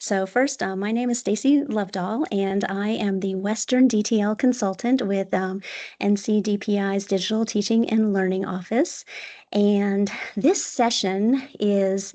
So first, my name is Stacy Lovedahl, and I am the Western DTL consultant with NCDPI's Digital Teaching and Learning Office. And this session is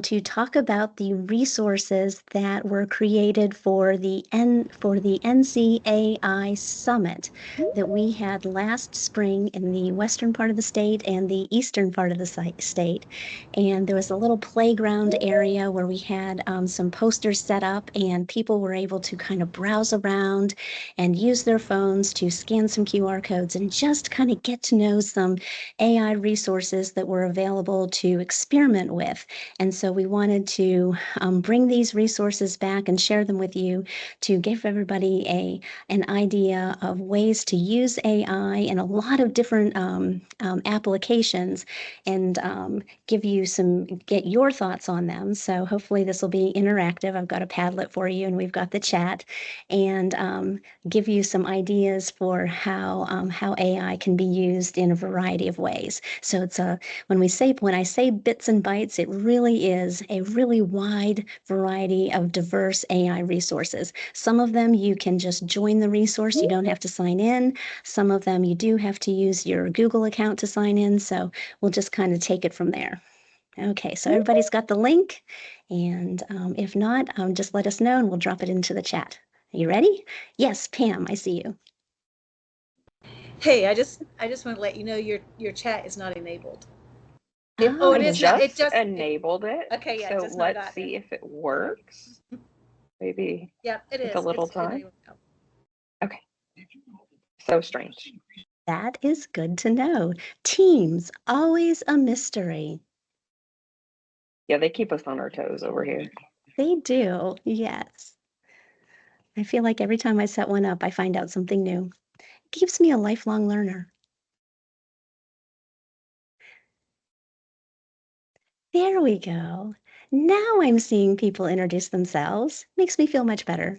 to talk about the resources that were created for the NCAI Summit that we had last spring in the western part of the state and the eastern part of the state. And there was a little playground area where we had some posters set up, and people were able to kind of browse around and use their phones to scan some QR codes and just kind of get to know some AI resources that were available to experiment with. And so we wanted to bring these resources back and share them with you to give everybody an idea of ways to use AI in a lot of different applications, and get your thoughts on them. So hopefully this will be interactive. I've got a Padlet for you, and we've got the chat, and give you some ideas for how AI can be used in a variety of ways. So it's when I say bits and bytes, it really is a really wide variety of diverse AI resources. Some of them you can just join the resource. You don't have to sign in. Some of them you do have to use your Google account to sign in. So we'll just kind of take it from there. Okay, so everybody's got the link. And if not, just let us know and we'll drop it into the chat. Are you ready? Yes, Pam, I see you. Hey, I just want to let you know your chat is not enabled. It is now. It just enabled it. Okay, yeah. So let's see if it works. Maybe. Yeah, it is. With a little time. Okay. So strange. That is good to know. Teams, always a mystery. Yeah, they keep us on our toes over here. They do, yes. I feel like every time I set one up, I find out something new. It keeps me a lifelong learner. There we go. Now I'm seeing people introduce themselves. Makes me feel much better.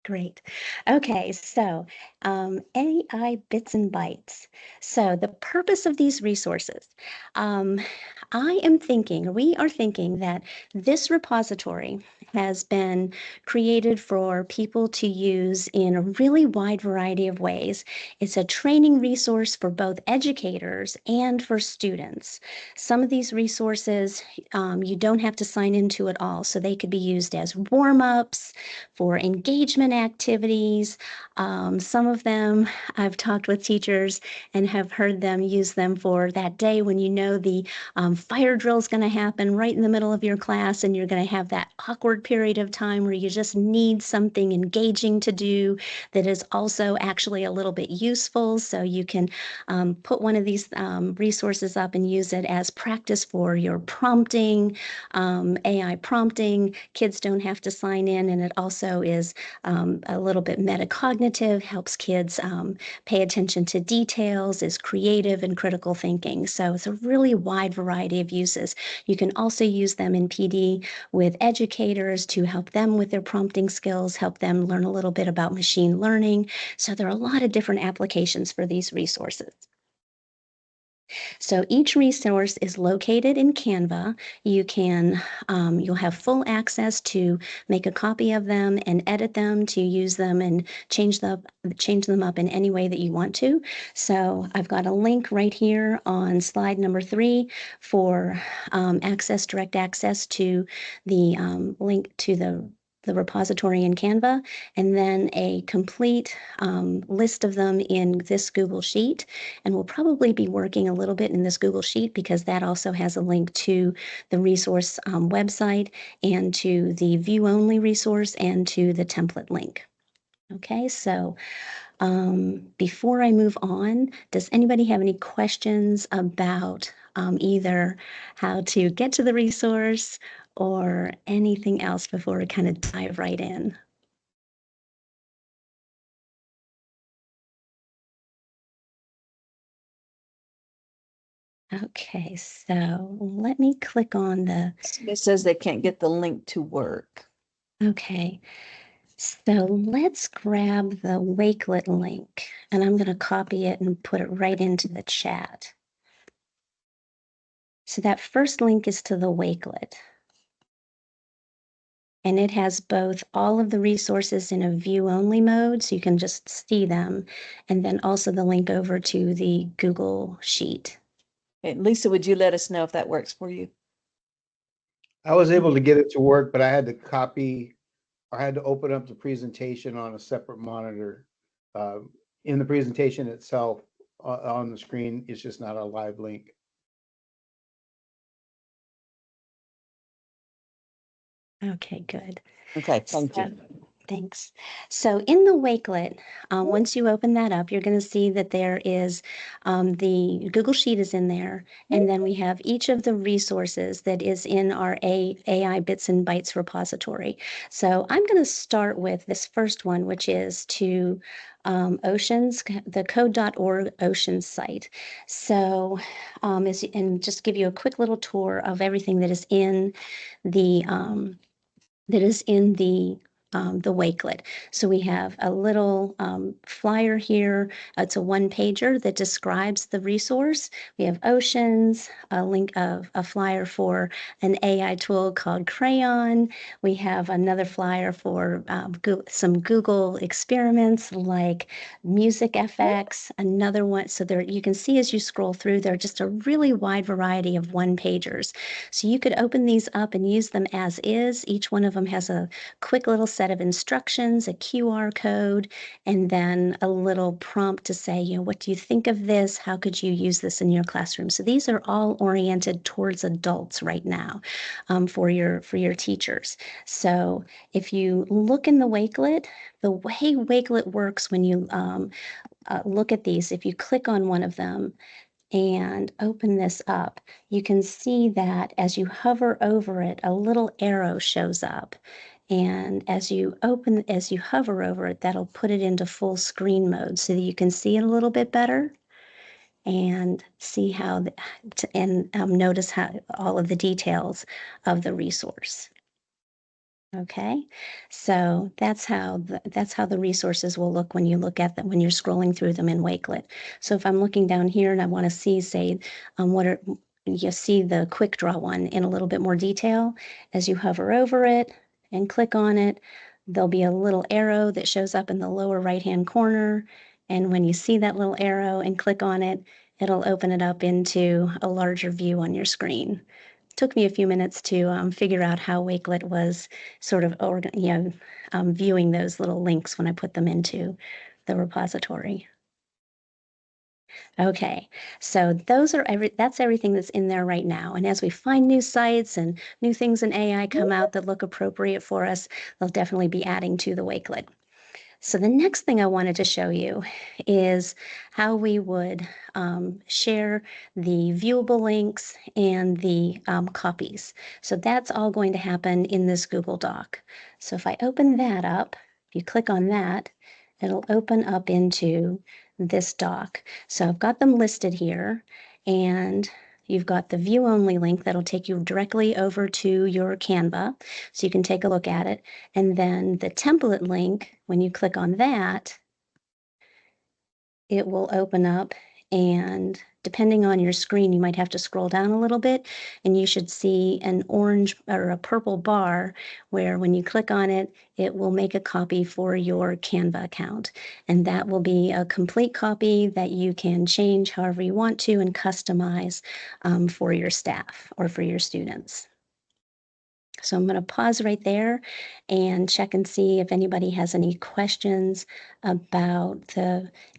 Great. Okay, so AI Bits and Bytes. So the purpose of these resources, we are thinking that this repository has been created for people to use in a really wide variety of ways. It's a training resource for both educators and for students. Some of these resources, you don't have to sign into at all, so they could be used as warm-ups, for engagement activities. Some of them I've talked with teachers and have heard them use them for that day when you know the fire drill is going to happen right in the middle of your class, and you're going to have that awkward period of time where you just need something engaging to do that is also actually a little bit useful. So you can put one of these resources up and use it as practice for your prompting, AI prompting. Kids don't have to sign in, and it also is a little bit metacognitive, helps kids pay attention to details, is creative and critical thinking. So it's a really wide variety of uses. You can also use them in PD with educators to help them with their prompting skills, help them learn a little bit about machine learning. So there are a lot of different applications for these resources. So each resource is located in Canva. You'll have full access to make a copy of them and edit them, to use them and change them up in any way that you want to. So I've got a link right here on slide number 3 for direct access to the link to the repository in Canva, and then a complete list of them in this Google Sheet. And we'll probably be working a little bit in this Google Sheet because that also has a link to the resource website and to the view-only resource and to the template link. Okay, so before I move on, does anybody have any questions about either how to get to the resource or anything else before we kind of dive right in? Okay, so let me click on It says they can't get the link to work. Okay. So let's grab the Wakelet link, and I'm going to copy it and put it right into the chat. So that first link is to the Wakelet. And it has both all of the resources in a view-only mode, so you can just see them, and then also the link over to the Google Sheet. And Lisa, would you let us know if that works for you? I was able to get it to work, but I had to I had to open up the presentation on a separate monitor. In the presentation itself, on the screen, it's just not a live link. Okay, good. Okay, thank you. Thanks. So in the Wakelet, once you open that up, you're going to see that there is the Google Sheet is in there, and then we have each of the resources that is in our AI Bits and Bytes repository. So I'm going to start with this first one, which is to Oceans, the code.org Oceans site. So and just give you a quick little tour of everything that is in the the Wakelet. So we have a little flyer here. It's a one-pager that describes the resource. We have Oceans, a link of a flyer for an AI tool called Crayon. We have another flyer for some Google experiments like Music FX, another one. So there you can see as you scroll through, there are just a really wide variety of one-pagers. So you could open these up and use them as is. Each one of them has a quick little set of instructions, a QR code, and then a little prompt to say, what do you think of this? How could you use this in your classroom? So these are all oriented towards adults right now, for your teachers. So if you look in the Wakelet, the way Wakelet works when you look at these, if you click on one of them and open this up, you can see that as you hover over it, a little arrow shows up. And as you hover over it, that'll put it into full screen mode so that you can see it a little bit better and see how, notice how all of the details of the resource. Okay, so that's how the resources will look when you look at them, when you're scrolling through them in Wakelet. So if I'm looking down here and I want to see, say, you see the quick draw one in a little bit more detail, as you hover over it and click on it, there'll be a little arrow that shows up in the lower right-hand corner. And when you see that little arrow and click on it, it'll open it up into a larger view on your screen. Took me a few minutes to figure out how Wakelet was sort of viewing those little links when I put them into the repository. Okay, so that's everything that's in there right now. And as we find new sites and new things in AI come out that look appropriate for us, they'll definitely be adding to the Wakelet. So the next thing I wanted to show you is how we would share the viewable links and the copies. So that's all going to happen in this Google Doc. So if I open that up, if you click on that, it'll open up into this doc. So I've got them listed here, and you've got the view only link that'll take you directly over to your Canva, so you can take a look at it. And then the template link, when you click on that, it will open up, and depending on your screen, you might have to scroll down a little bit, and you should see an orange or a purple bar where when you click on it, it will make a copy for your Canva account. And that will be a complete copy that you can change however you want to and customize for your staff or for your students. So I'm going to pause right there and check and see if anybody has any questions about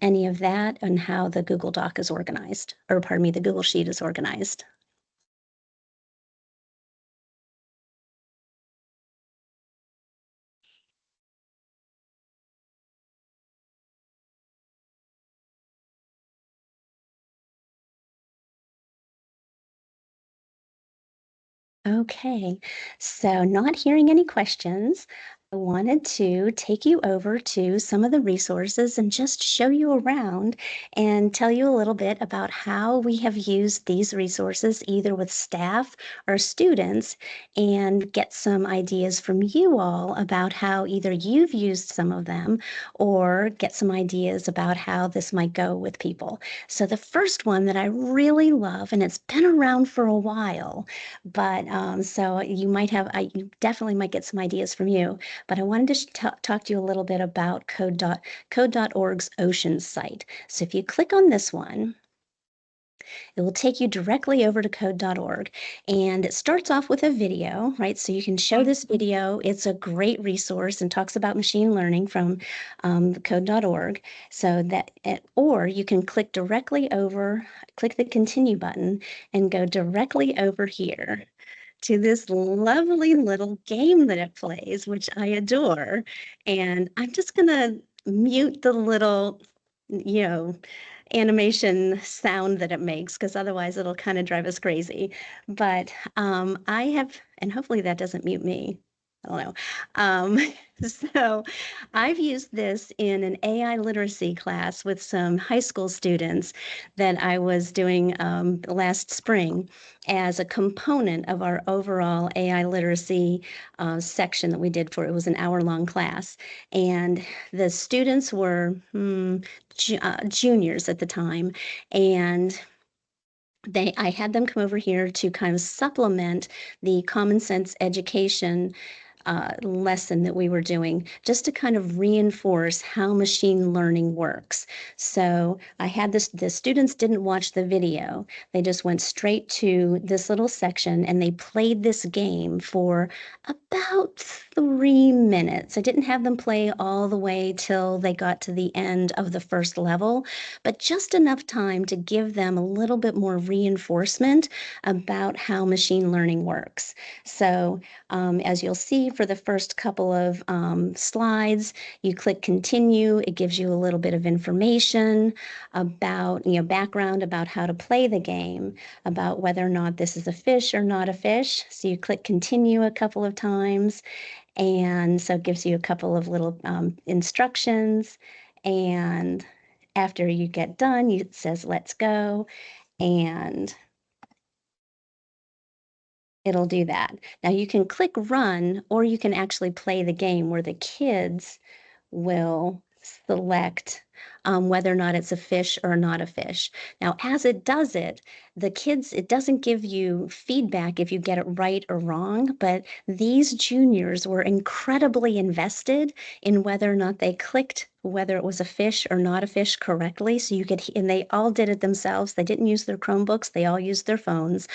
any of that and how the Google Doc is organized, or pardon me, the Google Sheet is organized. Okay, so not hearing any questions, I wanted to take you over to some of the resources and just show you around and tell you a little bit about how we have used these resources either with staff or students and get some ideas from you all about how either you've used some of them or get some ideas about how this might go with people. So the first one that I really love, and it's been around for a while, but so you definitely might get some ideas from you. But I wanted to talk to you a little bit about code.org's Oceans site. So if you click on this one, it will take you directly over to code.org. And it starts off with a video, right? So you can show this video. It's a great resource and talks about machine learning from code.org. So or you can click directly over, click the continue button and go directly over here to this lovely little game that it plays, which I adore. And I'm just gonna mute the little, you know, animation sound that it makes because otherwise it'll kind of drive us crazy. But I have, and hopefully that doesn't mute me. I don't know. So I've used this in an AI literacy class with some high school students that I was doing last spring as a component of our overall AI literacy section that we did for it was an hour-long class. And the students were juniors at the time, and I had them come over here to kind of supplement the common sense education lesson that we were doing just to kind of reinforce how machine learning works. So I had the students didn't watch the video. They just went straight to this little section and they played this game for about 3 minutes. I didn't have them play all the way till they got to the end of the first level, but just enough time to give them a little bit more reinforcement about how machine learning works. So as you'll see for the first couple of slides, you click continue. It gives you a little bit of information about, background about how to play the game, about whether or not this is a fish or not a fish. So you click continue a couple of times. And so it gives you a couple of little instructions. And after you get done, it says, let's go. And it'll do that. Now you can click run, or you can actually play the game where the kids will select whether or not it's a fish or not a fish. Now, as it does it, it doesn't give you feedback if you get it right or wrong, but these juniors were incredibly invested in whether or not they clicked whether it was a fish or not a fish correctly. So and they all did it themselves. They didn't use their Chromebooks. They all used their phones.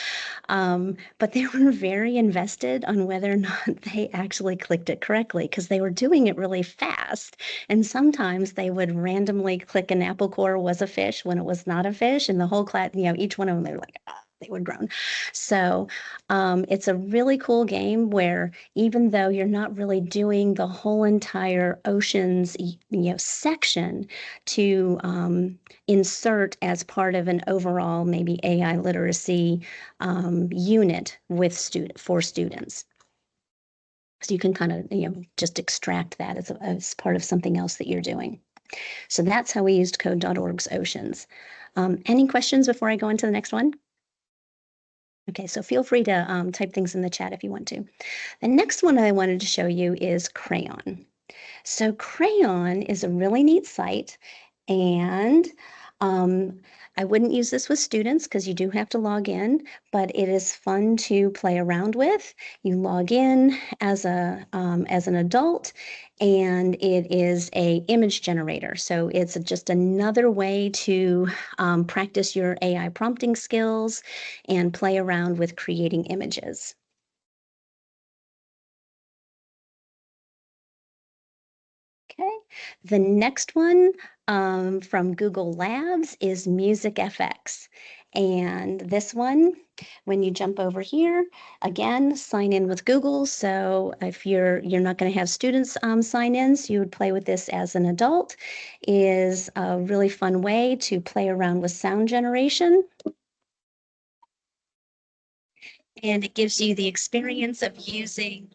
But they were very invested on whether or not they actually clicked it correctly because they were doing it really fast. And sometimes they would randomly click an apple core was a fish when it was not a fish. And the whole class, each one of them, they were like, they would groan. So it's a really cool game where even though you're not really doing the whole entire oceans, section to insert as part of an overall maybe AI literacy unit for students. So you can kind of, just extract that as part of something else that you're doing. So that's how we used code.org's Oceans. Any questions before I go into the next one? Okay, so feel free to type things in the chat if you want to. The next one I wanted to show you is Crayon. So Crayon is a really neat site, and I wouldn't use this with students because you do have to log in, but it is fun to play around with. You log in as an adult, and it is a image generator. So it's just another way to practice your AI prompting skills and play around with creating images. Okay, the next one from Google Labs is Music FX. And this one, when you jump over here, again, sign in with Google. So if you're not going to have students sign in, so you would play with this as an adult, is a really fun way to play around with sound generation. And it gives you the experience of using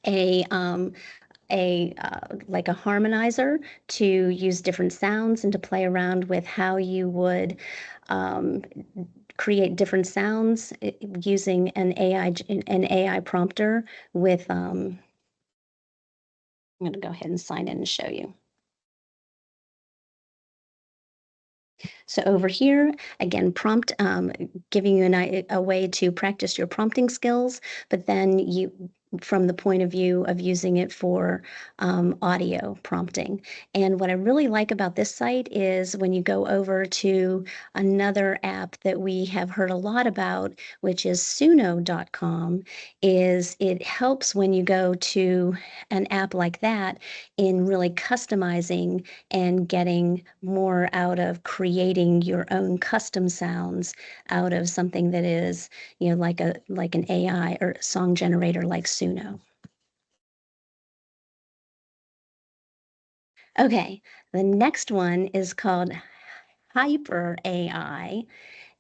a like a harmonizer to use different sounds and to play around with how you would create different sounds using an AI prompter with I'm going to go ahead and sign in and show you. So over here, again, prompt, giving you a way to practice your prompting skills, but then you, from the point of view of using it for audio prompting. And what I really like about this site is when you go over to another app that we have heard a lot about, which is suno.com, is it helps when you go to an app like that in really customizing and getting more out of creating your own custom sounds out of something that is, you know, like an AI or song generator like Suno. Okay, the next one is called Hyper AI.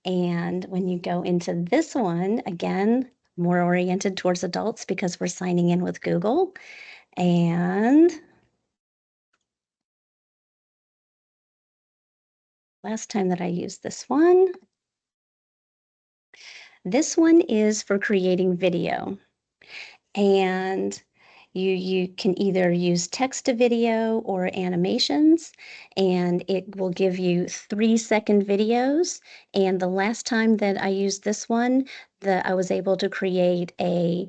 And when you go into this one, again, more oriented towards adults because we're signing in with Google. And last time that I used this one is for creating video. And you can either use text to video or animations, and it will give you 3-second videos. And the last time that I used this one, I was able to create a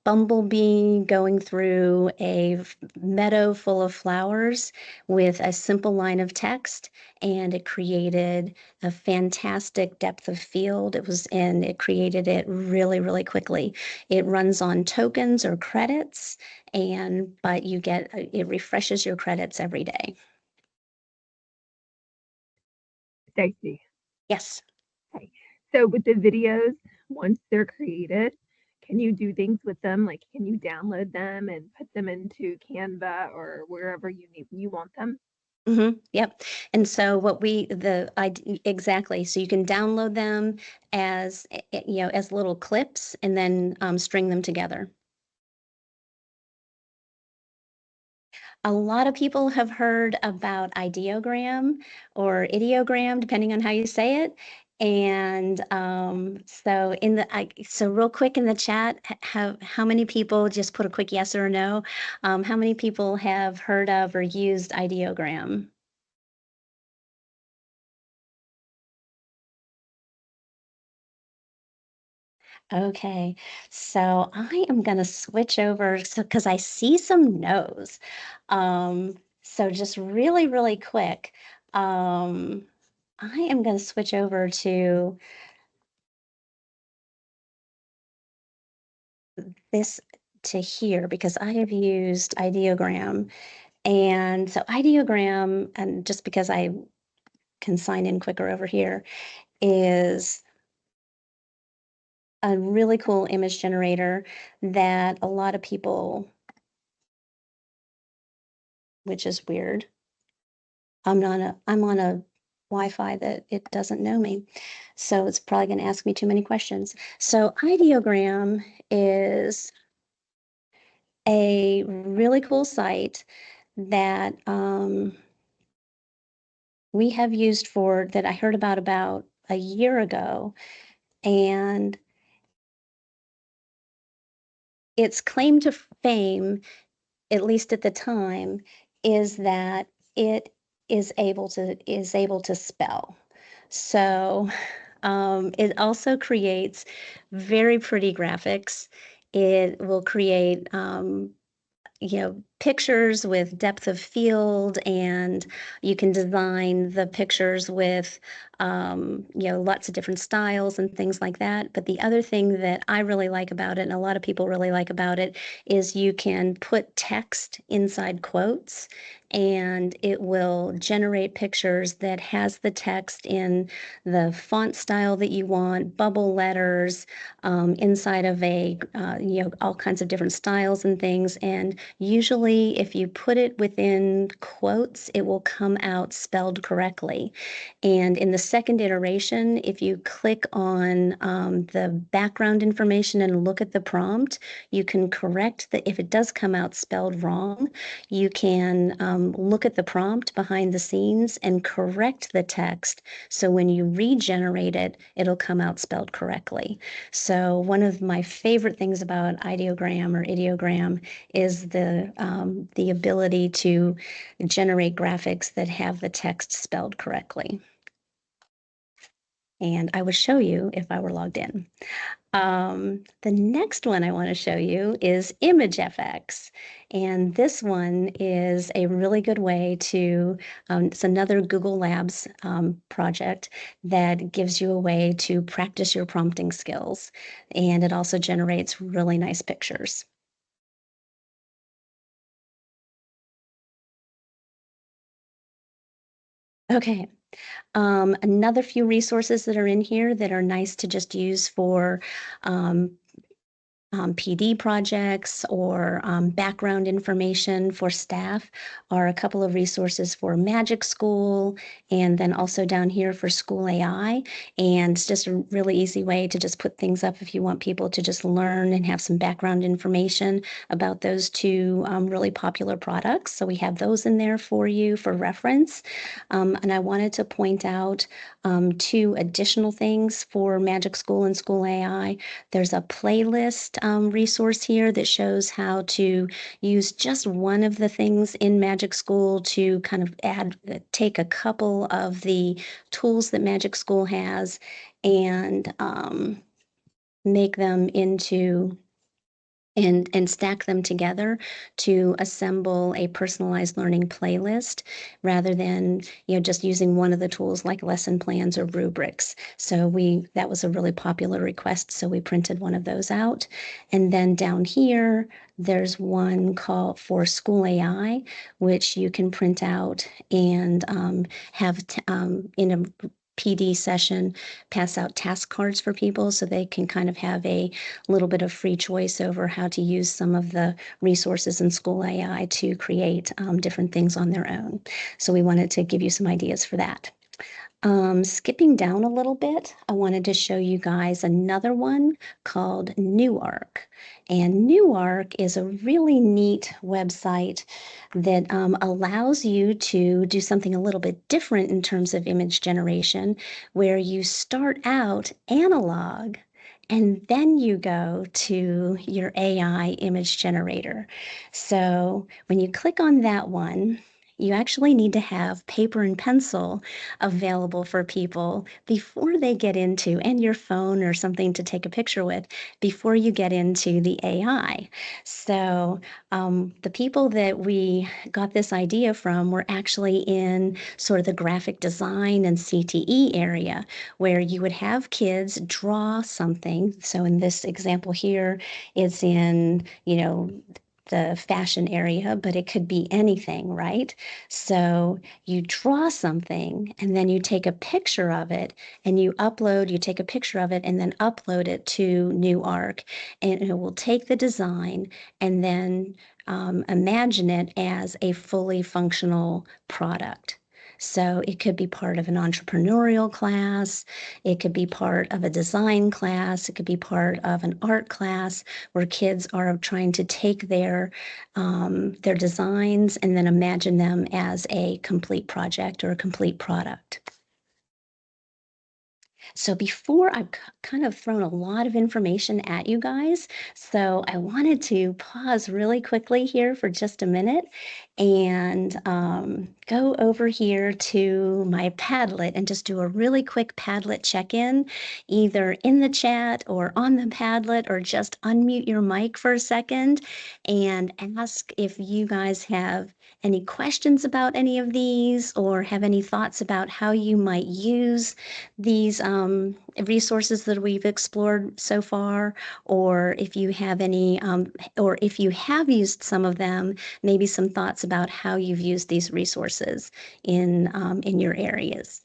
bumblebee going through a meadow full of flowers with a simple line of text, and it created a fantastic depth of field. It created it really, really quickly. It runs on tokens or credits, but it refreshes your credits every day. Stacy. Yes. Okay. So with the videos, once they're created, can you do things with them? Like, can you download them and put them into Canva or wherever you want them? Yep. And so exactly. So you can download them as, as little clips and then string them together. A lot of people have heard about ideogram or ideogram, depending on how you say it. And so real quick in the chat, how many people, just put a quick yes or no, how many people have heard of or used ideogram? Okay, so I am going to switch over because I see some no's. So just really, really quick, I am going to switch over to this to here because I have used ideogram. And so ideogram, and just because I can sign in quicker over here, is a really cool image generator that a lot of people, which is weird. I'm on a Wi-Fi that it doesn't know me. So it's probably going to ask me too many questions. So ideogram is a really cool site that we have used that I heard about a year ago. And its claim to fame, at least at the time, is that it is able to spell. So it also creates very pretty graphics. It will create pictures with depth of field, and you can design the pictures with lots of different styles and things like that. But the other thing that I really like about it, and a lot of people really like about it, is you can put text inside quotes, and it will generate pictures that has the text in the font style that you want, bubble letters, inside of all kinds of different styles and things. And usually if you put it within quotes, it will come out spelled correctly. And in the second iteration, if you click on the background information and look at the prompt, you can correct that. If it does come out spelled wrong, you can look at the prompt behind the scenes and correct the text. So when you regenerate it, it'll come out spelled correctly. So one of my favorite things about ideogram or ideogram is the ability to generate graphics that have the text spelled correctly. And I would show you if I were logged in. The next one I want to show you is ImageFX. And this one is a really good way to, it's another Google Labs project that gives you a way to practice your prompting skills. And it also generates really nice pictures. Okay. Another few resources that are in here that are nice to just use for PD projects or background information for staff are a couple of resources for Magic School, and then also down here for School AI. And it's just a really easy way to just put things up if you want people to just learn and have some background information about those two really popular products. So we have those in there for you for reference. And I wanted to point out two additional things for Magic School and School AI. There's a playlist resource here that shows how to use just one of the things in Magic School to kind of take a couple of the tools that Magic School has and make them into and stack them together to assemble a personalized learning playlist rather than just using one of the tools like lesson plans or rubrics. So that was a really popular request, so we printed one of those out. And then down here there's one called for School AI, which you can print out and have in a PD session pass out task cards for people so they can kind of have a little bit of free choice over how to use some of the resources in School AI to create different things on their own. So we wanted to give you some ideas for that. Skipping down a little bit, I wanted to show you guys another one called NewArc. And NewArc is a really neat website that allows you to do something a little bit different in terms of image generation, where you start out analog and then you go to your AI image generator. So when you click on that one, you actually need to have paper and pencil available for people before they get into, and your phone or something to take a picture with before you get into the AI. So the people that we got this idea from were actually in sort of the graphic design and CTE area, where you would have kids draw something. So in this example here, it's in, the fashion area, but it could be anything, right? So you draw something and then you take a picture of it and you take a picture of it and then upload it to NewArc, and it will take the design and then imagine it as a fully functional product. So it could be part of an entrepreneurial class, it could be part of a design class, it could be part of an art class where kids are trying to take their designs and then imagine them as a complete project or a complete product. So before I've kind of thrown a lot of information at you guys, so I wanted to pause really quickly here for just a minute and go over here to my Padlet and just do a really quick Padlet check-in, either in the chat or on the Padlet, or just unmute your mic for a second and ask if you guys have any questions about any of these or have any thoughts about how you might use these resources that we've explored so far, or if you have any, or if you have used some of them, maybe some thoughts about how you've used these resources in your areas.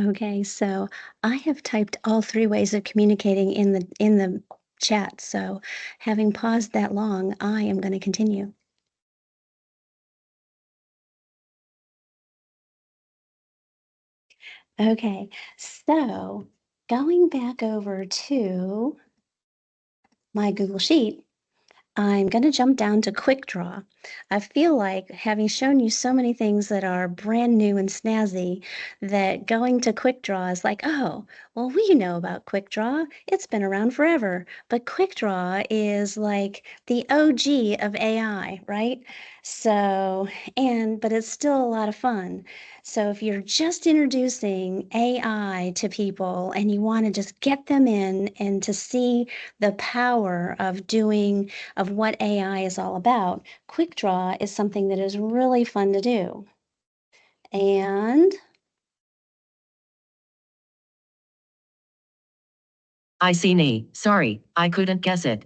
Okay, so I have typed all three ways of communicating in the chat. So having paused that long, I am going to continue. Okay, so going back over to my Google Sheet, I'm going to jump down to Quick Draw. I feel like having shown you so many things that are brand new and snazzy, that going to Quick Draw is like, oh, well, we know about Quick Draw. It's been around forever. But Quick Draw is like the OG of AI, right? So, but it's still a lot of fun. So if you're just introducing AI to people and you want to just get them in and to see the power of what AI is all about, Quick Draw is something that is really fun to do. And I see knee. Sorry, I couldn't guess it.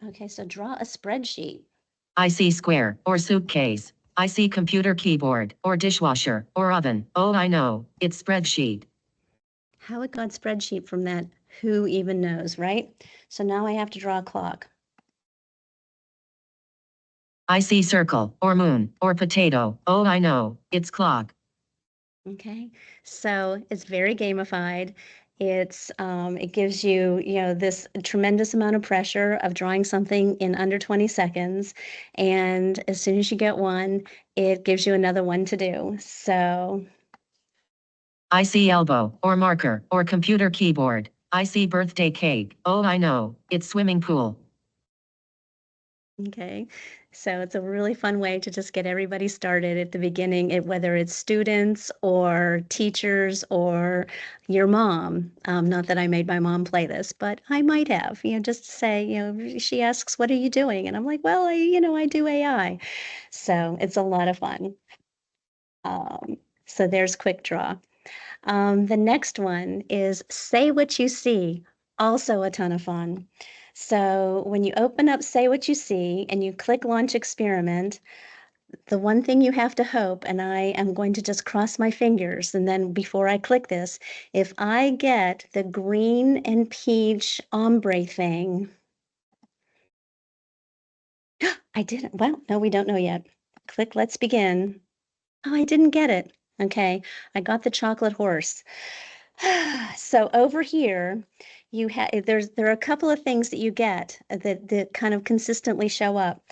okay, so draw a spreadsheet. I see square or suitcase. I see computer keyboard or dishwasher or oven. Oh, I know. It's spreadsheet. How it got spreadsheet from that, who even knows, right? So now I have to draw a clock. I see circle or moon or potato. Oh, I know. It's clock. Okay, so it's very gamified. It gives you, this tremendous amount of pressure of drawing something in under 20 seconds. And as soon as you get one, it gives you another one to do. So, I see elbow or marker or computer keyboard. I see birthday cake. Oh, I know. It's swimming pool. okay. So it's a really fun way to just get everybody started at the beginning, whether it's students or teachers or your mom. Not that I made my mom play this, but I might have, just to say, she asks, what are you doing? And I'm like, well, I do AI. So it's a lot of fun. So there's Quick Draw. The next one is Say What You See, also a ton of fun. So when you open up Say What You See and you click Launch Experiment, the one thing you have to hope, and I am going to just cross my fingers, and then before I click this, if I get the green and peach ombre thing, I didn't. Well, no, we don't know yet. Click Let's Begin. Oh, I didn't get it. Okay, I got the chocolate horse. So over here, there are a couple of things that you get that kind of consistently show up.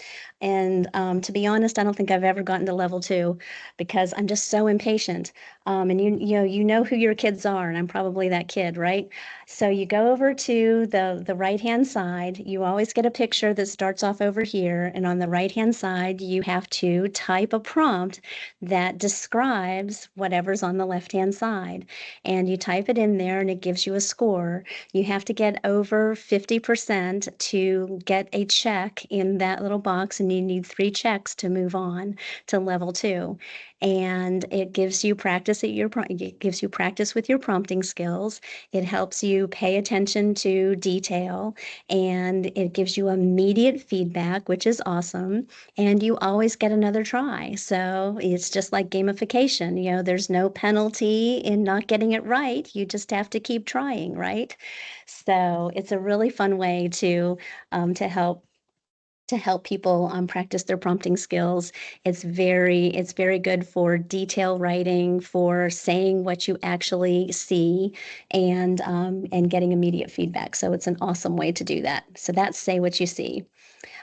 And to be honest, I don't think I've ever gotten to level 2 because I'm just so impatient. And you know who your kids are, and I'm probably that kid, right? So you go over to the right-hand side. You always get a picture that starts off over here, and on the right-hand side, you have to type a prompt that describes whatever's on the left-hand side. And you type it in there and it gives you a score. You have to get over 50% to get a check in that little box, and you need 3 checks to move on to level 2. And it gives you practice it gives you practice with your prompting skills. It helps you pay attention to detail, and it gives you immediate feedback, which is awesome. And you always get another try. So it's just like gamification. There's no penalty in not getting it right. You just have to keep trying, right? So it's a really fun way to help to help people practice their prompting skills. It's very good for detail writing, for saying what you actually see, and getting immediate feedback. So it's an awesome way to do that. So that's Say What You See.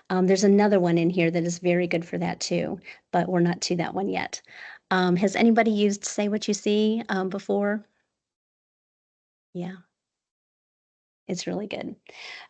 There's another one in here that is very good for that too, but we're not to that one yet. Has anybody used Say What You See before? Yeah, it's really good.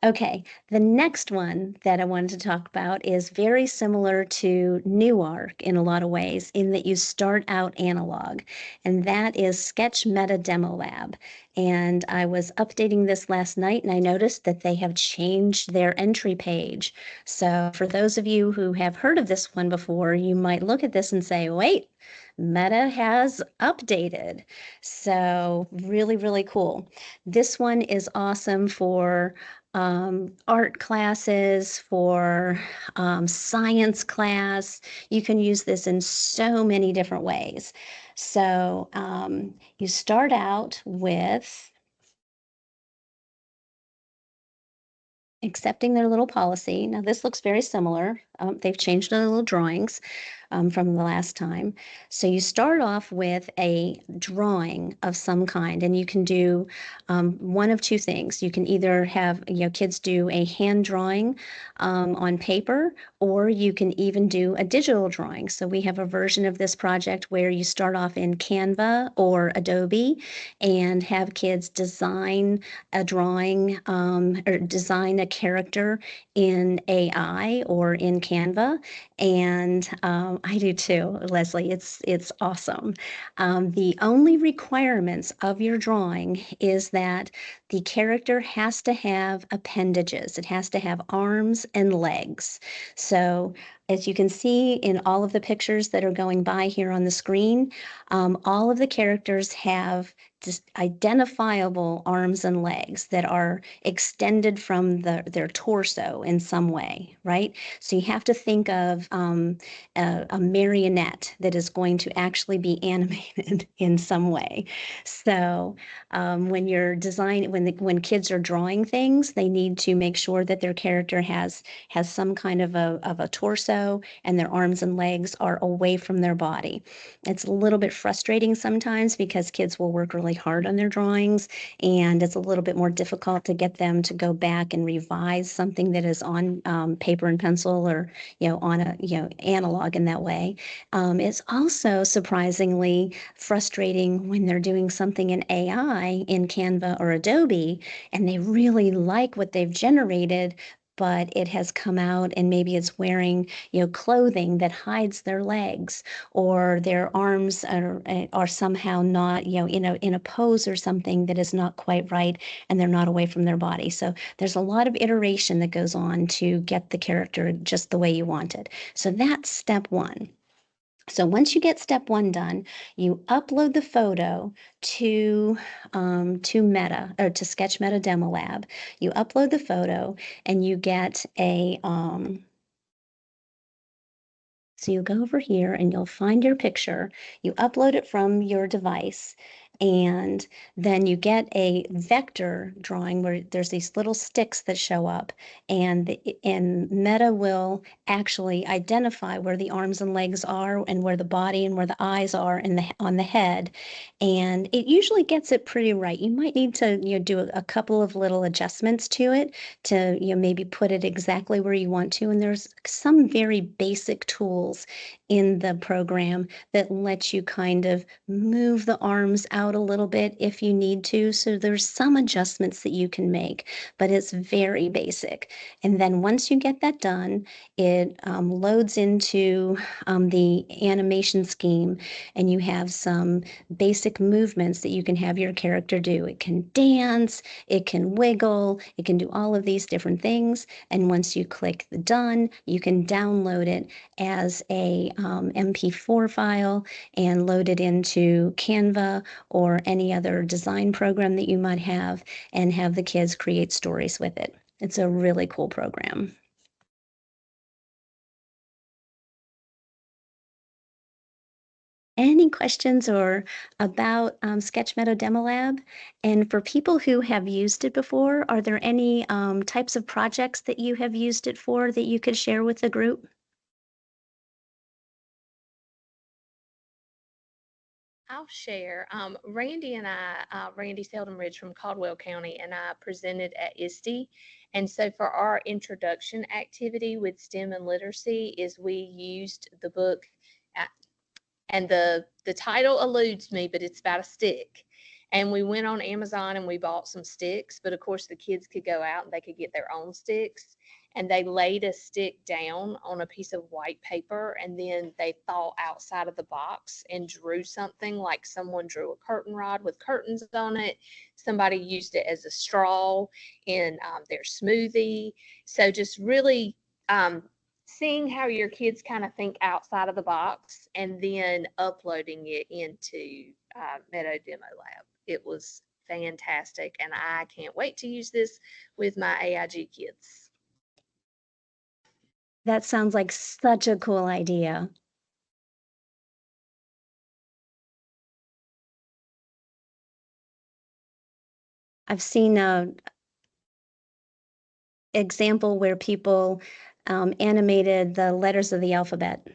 Okay, the next one that I wanted to talk about is very similar to Newark in a lot of ways, in that you start out analog, and that is Sketch Meta Demo Lab. And I was updating this last night, and I noticed that they have changed their entry page. So for those of you who have heard of this one before, you might look at this and say, wait, Meta has updated. So really, really cool. This one is awesome for art classes, for science class. You can use this in so many different ways. So you start out with accepting their little policy. Now, this looks very similar. They've changed the little drawings from the last time. So you start off with a drawing of some kind, and you can do one of two things. You can either have kids do a hand drawing on paper, or you can even do a digital drawing. So we have a version of this project where you start off in Canva or Adobe and have kids design a drawing or design a character in AI or in Canva. And I do too, Leslie. It's awesome. The only requirements of your drawing is that the character has to have appendages. It has to have arms and legs. So as you can see in all of the pictures that are going by here on the screen, all of the characters have just identifiable arms and legs that are extended from their torso in some way, right? So you have to think of a marionette that is going to actually be animated in some way. So when you're designing, when kids are drawing things, they need to make sure that their character has some kind of a torso, and their arms and legs are away from their body. It's a little bit frustrating sometimes because kids will work really hard on their drawings, and it's a little bit more difficult to get them to go back and revise something that is on paper and pencil, or on a analog in that way. It's also surprisingly frustrating when they're doing something in AI in Canva or Adobe, and they really like what they've generated, but it has come out and maybe it's wearing clothing that hides their legs, or their arms are somehow not in a pose or something that is not quite right, and they're not away from their body. So there's a lot of iteration that goes on to get the character just the way you want it. So that's step one. So once you get step one done, you upload the photo to Meta, or to Sketch Meta Demo Lab. You upload the photo, and you get a so you'll go over here and you'll find your picture, you upload it from your device, and then you get a vector drawing where there's these little sticks that show up, and Meta will actually identify where the arms and legs are, and where the body and where the eyes are on the head. And it usually gets it pretty right. You might need to do a couple of little adjustments to it to maybe put it exactly where you want to. And there's some very basic tools in the program that let you kind of move the arms out a little bit if you need to. So there's some adjustments that you can make, but it's very basic. And then once you get that done, it loads into the animation scheme, and you have some basic movements that you can have your character do. It can dance, it can wiggle, it can do all of these different things. And once you click the done, you can download it as a MP4 file and load it into Canva or any other design program that you might have, and have the kids create stories with it. It's a really cool program. Any questions or about Sketch Meadow Demo Lab? And for people who have used it before, are there any types of projects that you have used it for that you could share with the group? I'll share. Randy and I, Randy Seldom Ridge from Caldwell County, and I presented at ISTE. And so for our introduction activity with STEM and literacy is we used the book, and the title eludes me, but it's about a stick. And we went on Amazon and we bought some sticks, but of course the kids could go out and they could get their own sticks. And they laid a stick down on a piece of white paper, and then they thought outside of the box and drew something, like someone drew a curtain rod with curtains on it. Somebody used it as a straw in their smoothie. So just really seeing how your kids kind of think outside of the box and then uploading it into Meadow Demo Lab. It was fantastic, and I can't wait to use this with my AIG kids. That sounds like such a cool idea. I've seen a example where people animated the letters of the alphabet.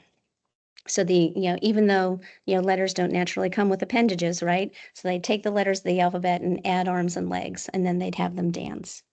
So even though, letters don't naturally come with appendages, right? So they take the letters of the alphabet and add arms and legs, and then they'd have them dance.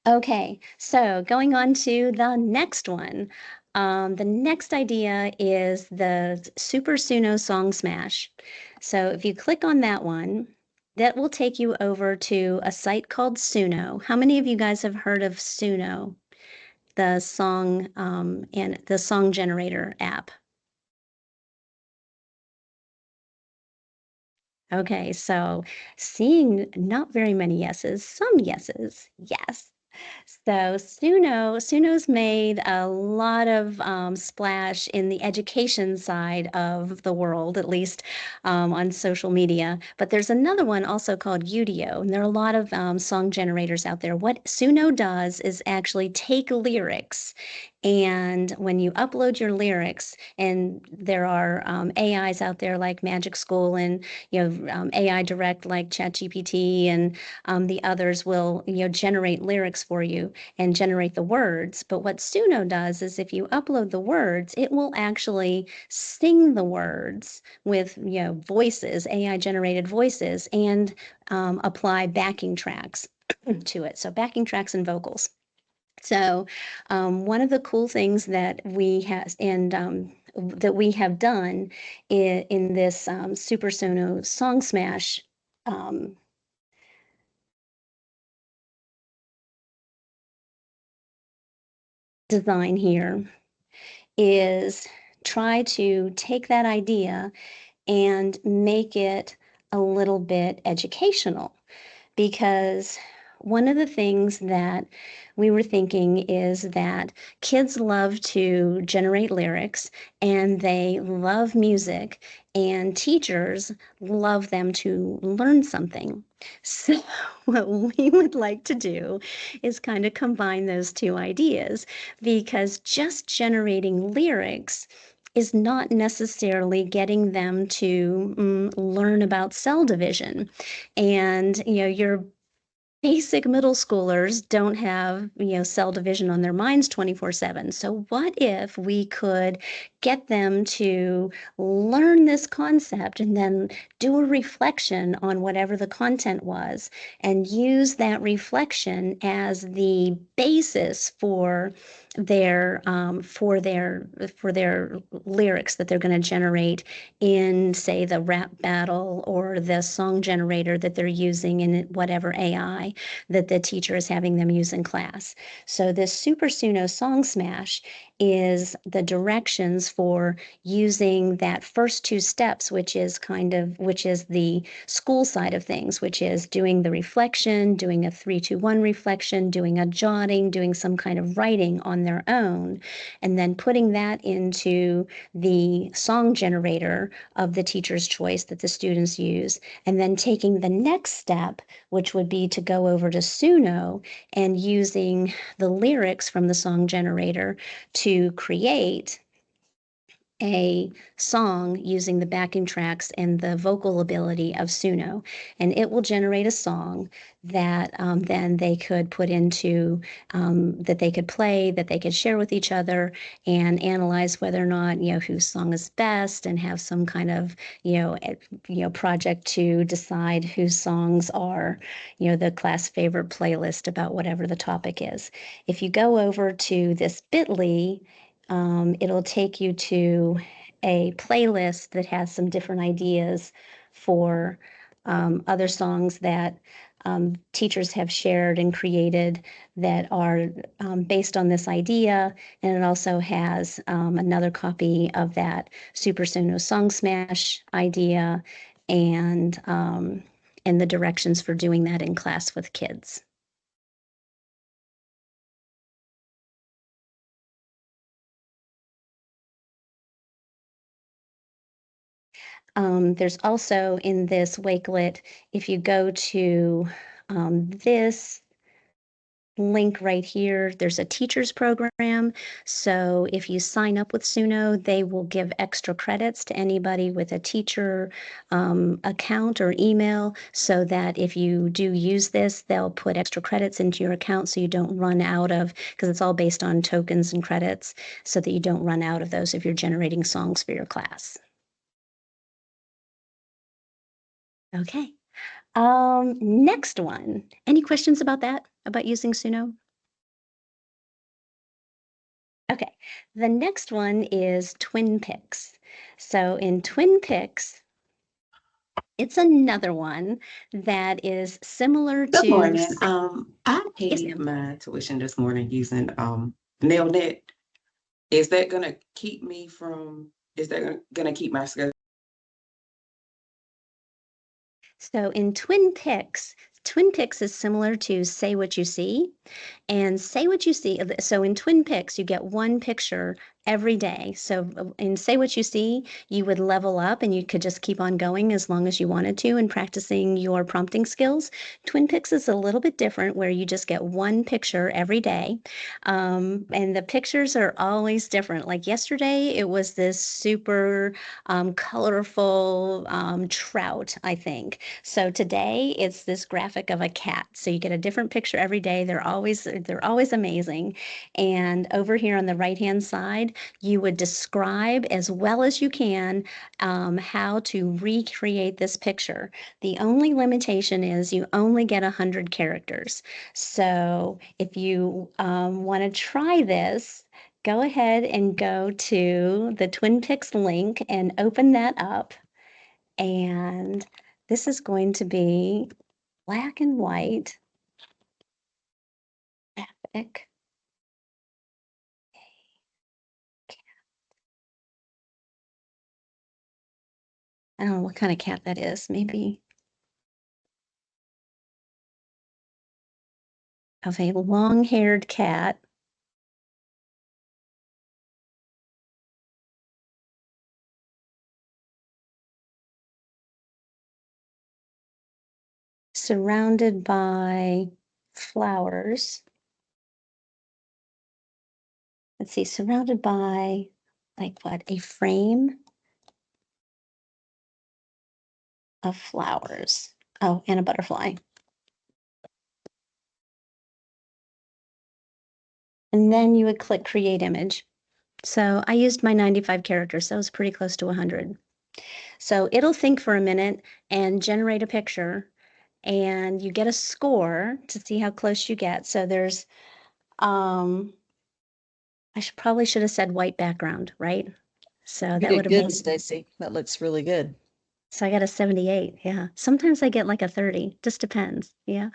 Okay, so going on to the next one. The next idea is the Super Suno Song Smash. So if you click on that one, that will take you over to a site called Suno. How many of you guys have heard of Suno, the song and the song generator app? Okay, so seeing not very many yeses, some yeses, yes. So Suno's made a lot of splash in the education side of the world, at least on social media. But there's another one also called Udio, and there are a lot of song generators out there. What Suno does is actually take lyrics, and when you upload your lyrics, and there are AIs out there like Magic School and AI Direct like ChatGPT, and the others will generate lyrics for you and generate the words. But what Suno does is if you upload the words, it will actually sing the words with voices, AI generated voices, and apply backing tracks to it. So backing tracks and vocals. So one of the cool things that we have that we have done in this Super Sono Song Smash design here is try to take that idea and make it a little bit educational, because one of the things that we were thinking is that kids love to generate lyrics and they love music, and teachers love them to learn something. So what we would like to do is kind of combine those two ideas, because just generating lyrics is not necessarily getting them to learn about cell division. And your basic middle schoolers don't have cell division on their minds 24/7. So what if we could get them to learn this concept and then do a reflection on whatever the content was, and use that reflection as the basis for their lyrics that they're going to generate in, say, the rap battle or the song generator that they're using in whatever AI that the teacher is having them use in class. So this Super Suno Song Smash is the directions for using that first two steps, which is the school side of things, which is doing the reflection, doing a 3-2-1 reflection, doing a jotting, doing some kind of writing on their own, and then putting that into the song generator of the teacher's choice that the students use, and then taking the next step, which would be to go over to Suno and using the lyrics from the song generator to create a song using the backing tracks and the vocal ability of Suno. And it will generate a song that then they could put into, that they could play, that they could share with each other and analyze whether or not, whose song is best, and have some kind of, project to decide whose songs are, the class favorite playlist about whatever the topic is. If you go over to this bit.ly, it'll take you to a playlist that has some different ideas for other songs that teachers have shared and created that are based on this idea. And it also has another copy of that Super Suno Song Smash idea and the directions for doing that in class with kids. There's also in this Wakelet, if you go to this link right here, there's a teacher's program. So if you sign up with Suno, they will give extra credits to anybody with a teacher account or email, so that if you do use this, they'll put extra credits into your account so you don't run out of, because it's all based on tokens and credits, so that you don't run out of those if you're generating songs for your class. Okay. Next one. Any questions about that, about using Suno? Okay. The next one is TwinPix. So in TwinPix, it's another one that is similar to. Good morning. I Yes, paid ma'am. my tuition this morning using NailNet. Is that gonna keep me from? Is that gonna keep my schedule? So in TwinPix is similar to Say What You See. And Say What You See, so in TwinPix, you get one picture every day. So in Say What You See, you would level up and you could just keep on going as long as you wanted to and practicing your prompting skills. TwinPix is a little bit different, where you just get one picture every day. And the pictures are always different. Like yesterday, it was this super colorful trout, I think. So today it's this graphic of a cat. So you get a different picture every day. They're always amazing. And over here on the right-hand side, you would describe as well as you can how to recreate this picture. The only limitation is you only get 100 characters. So if you want to try this, go ahead and go to the TwinPix link and open that up. And this is going to be black and white graphic. I don't know what kind of cat that is. Maybe of a long-haired cat. Surrounded by flowers. Let's see, surrounded by, like, what, a frame of flowers. Oh, and a butterfly. And then you would click Create Image. So I used my 95 characters, so it was pretty close to 100. So it'll think for a minute and generate a picture, and you get a score to see how close you get. So there's, I probably should have said white background, right? So You that did would have good, made. Stacy. That looks really good. So I got a 78. Yeah. Sometimes I get like a 30. Just depends. Yeah.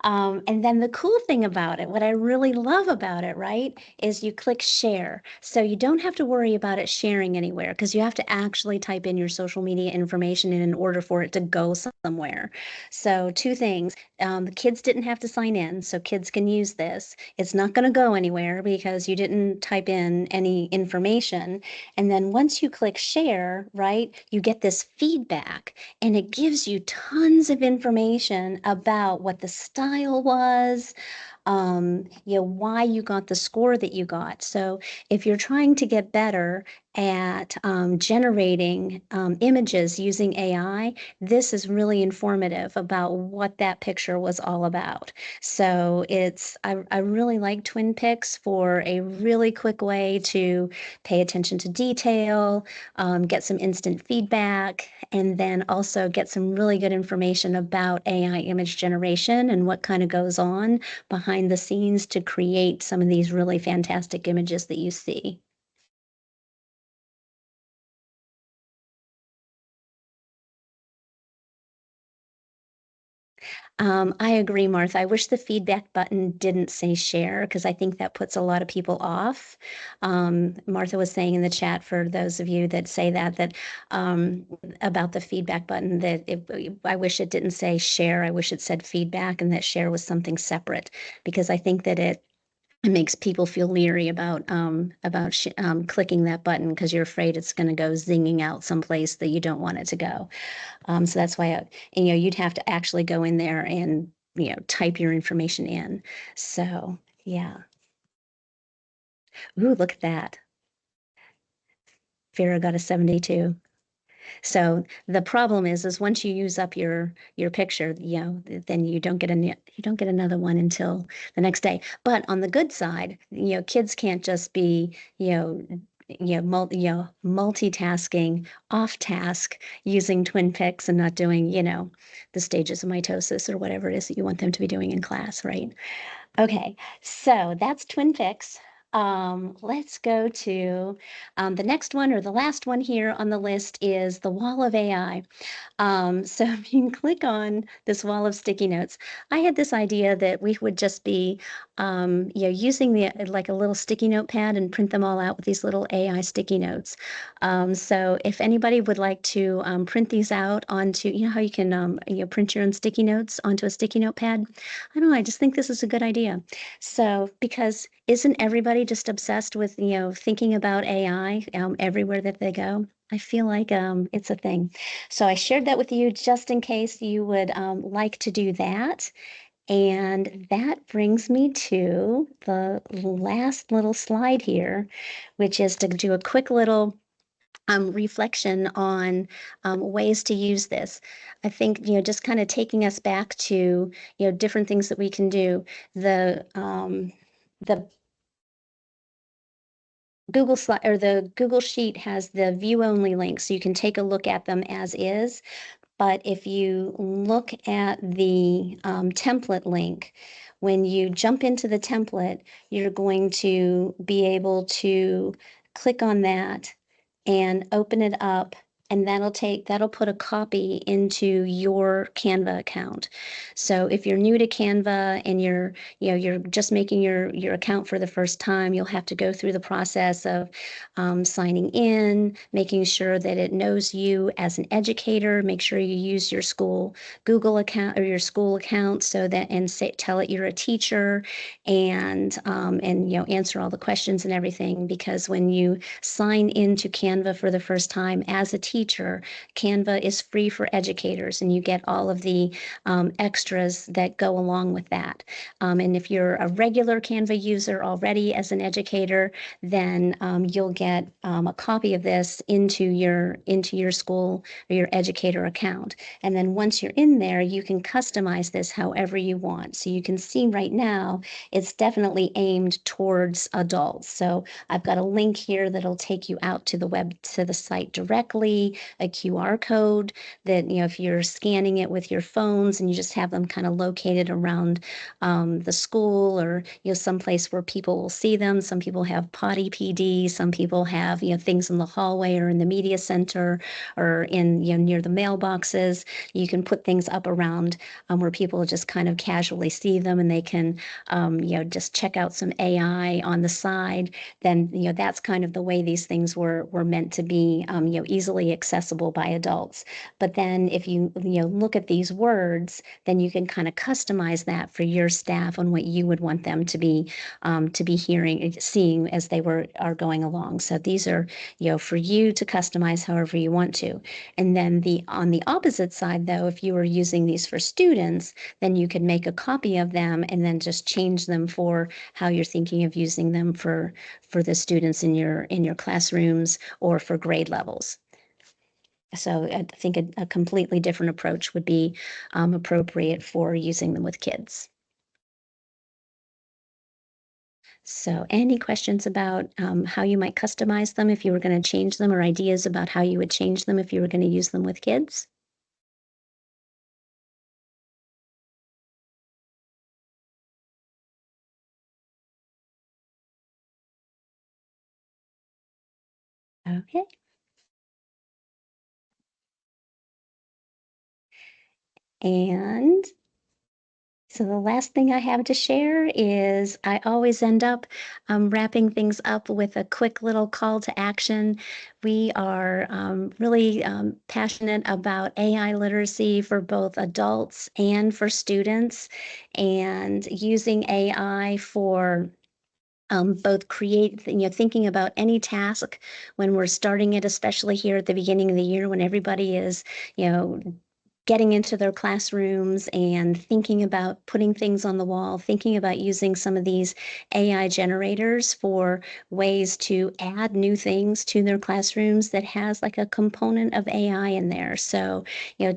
And then the cool thing about it, what I really love about it, right, is you click share. So you don't have to worry about it sharing anywhere because you have to actually type in your social media information in order for it to go somewhere. So, two things. The kids didn't have to sign in, so kids can use this. It's not going to go anywhere because you didn't type in any information. And then once you click share, right, you get this feedback and it gives you tons of information about what the style was, why you got the score that you got. So if you're trying to get better at generating images using AI, this is really informative about what that picture was all about. So I really like Twin Pics for a really quick way to pay attention to detail, get some instant feedback, and then also get some really good information about AI image generation and what kind of goes on behind the scenes to create some of these really fantastic images that you see. I agree, Martha. I wish the feedback button didn't say share because I think that puts a lot of people off. Martha was saying in the chat for those of you that say that about the feedback button that I wish it didn't say share. I wish it said feedback and that share was something separate because I think that it makes people feel leery about clicking that button because you're afraid it's going to go zinging out someplace that you don't want it to go. So that's why you'd have to actually go in there and type your information in. So yeah. Ooh, look at that. Vera got a 72. So the problem is once you use up your picture, then you don't get another one until the next day. But on the good side, kids can't just be, multitasking off task using Twin Pics and not doing, the stages of mitosis or whatever it is that you want them to be doing in class, right? Okay, so that's Twin Pics. Let's go to the next one or the last one here on the list is the wall of AI. So if you can click on this wall of sticky notes, I had this idea that we would just be, using the like a little sticky note pad and print them all out with these little AI sticky notes. So if anybody would like to print these out onto, how you can, print your own sticky notes onto a sticky note pad. I don't know. I just think this is a good idea. So because isn't everybody just obsessed with, thinking about AI everywhere that they go? I feel like it's a thing. So I shared that with you just in case you would like to do that. And that brings me to the last little slide here, which is to do a quick little reflection on ways to use this. I think, just kind of taking us back to, different things that we can do. The Google slide or the Google Sheet has the view only link, so you can take a look at them as is. But if you look at the template link, when you jump into the template, you're going to be able to click on that and open it up. And that'll put a copy into your Canva account. So if you're new to Canva and you're just making your account for the first time, you'll have to go through the process of signing in, making sure that it knows you as an educator. Make sure you use your school Google account or your school account so that tell it you're a teacher and answer all the questions and everything. Because when you sign into Canva for the first time as a teacher, Canva is free for educators, and you get all of the extras that go along with that. And if you're a regular Canva user already as an educator, then you'll get a copy of this into your school or your educator account. And then once you're in there, you can customize this however you want. So you can see right now, it's definitely aimed towards adults. So I've got a link here that'll take you out to the site directly. be a QR code that, if you're scanning it with your phones and you just have them kind of located around the school, or, someplace where people will see them. Some people have potty PD, some people have, things in the hallway or in the media center or in, near the mailboxes. You can put things up around where people just kind of casually see them, and they can, just check out some AI on the side. Then, that's kind of the way these things were meant to be, easily accessible by adults. But then if you, look at these words, then you can kind of customize that for your staff on what you would want them to be hearing, seeing as they are going along. So these are, for you to customize however you want to. And then on the opposite side, though, if you were using these for students, then you could make a copy of them and then just change them for how you're thinking of using them for the students in your classrooms or for grade levels. So I think a completely different approach would be appropriate for using them with kids. So any questions about how you might customize them if you were going to change them, or ideas about how you would change them if you were going to use them with kids? Okay. And so the last thing I have to share is I always end up wrapping things up with a quick little call to action. We are really passionate about AI literacy for both adults and for students, and using AI for both thinking about any task when we're starting it, especially here at the beginning of the year when everybody is, getting into their classrooms and thinking about putting things on the wall, thinking about using some of these AI generators for ways to add new things to their classrooms that has like a component of AI in there. So,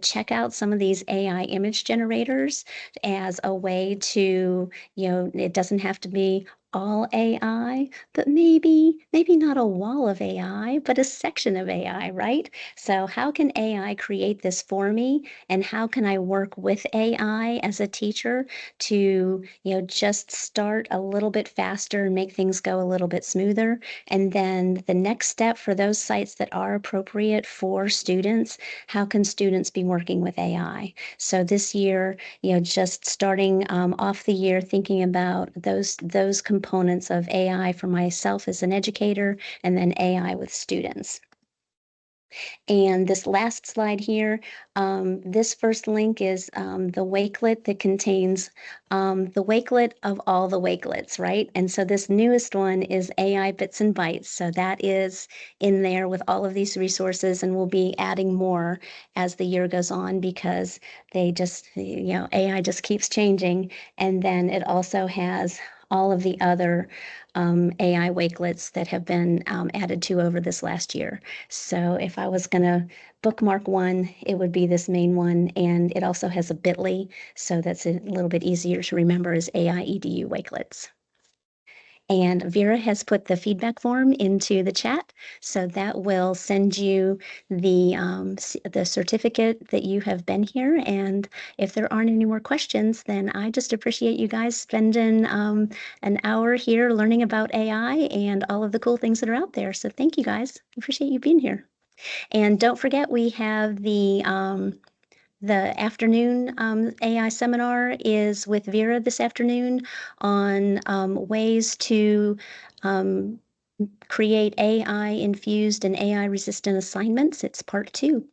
check out some of these AI image generators as a way to, it doesn't have to be all AI, but maybe not a wall of AI, but a section of AI, right? So how can AI create this for me? And how can I work with AI as a teacher to, just start a little bit faster and make things go a little bit smoother? And then the next step for those sites that are appropriate for students, how can students be working with AI? So this year, just starting off the year thinking about those components of AI for myself as an educator, and then AI with students. And this last slide here, this first link is the Wakelet that contains the Wakelet of all the Wakelets, right? And so this newest one is AI Bits and Bytes. So that is in there with all of these resources, and we'll be adding more as the year goes on because they just, AI just keeps changing. And then it also has all of the other AI Wakelets that have been added to over this last year. So if I was going to bookmark one, it would be this main one. And it also has a bit.ly, so that's a little bit easier to remember as AI EDU Wakelets. And Vera has put the feedback form into the chat, so that will send you the certificate that you have been here. And if there aren't any more questions, then I just appreciate you guys spending an hour here learning about AI and all of the cool things that are out there. So thank you guys. Appreciate you being here. And don't forget, we have the afternoon AI seminar is with Vera this afternoon on ways to create AI infused and AI resistant assignments. It's part 2.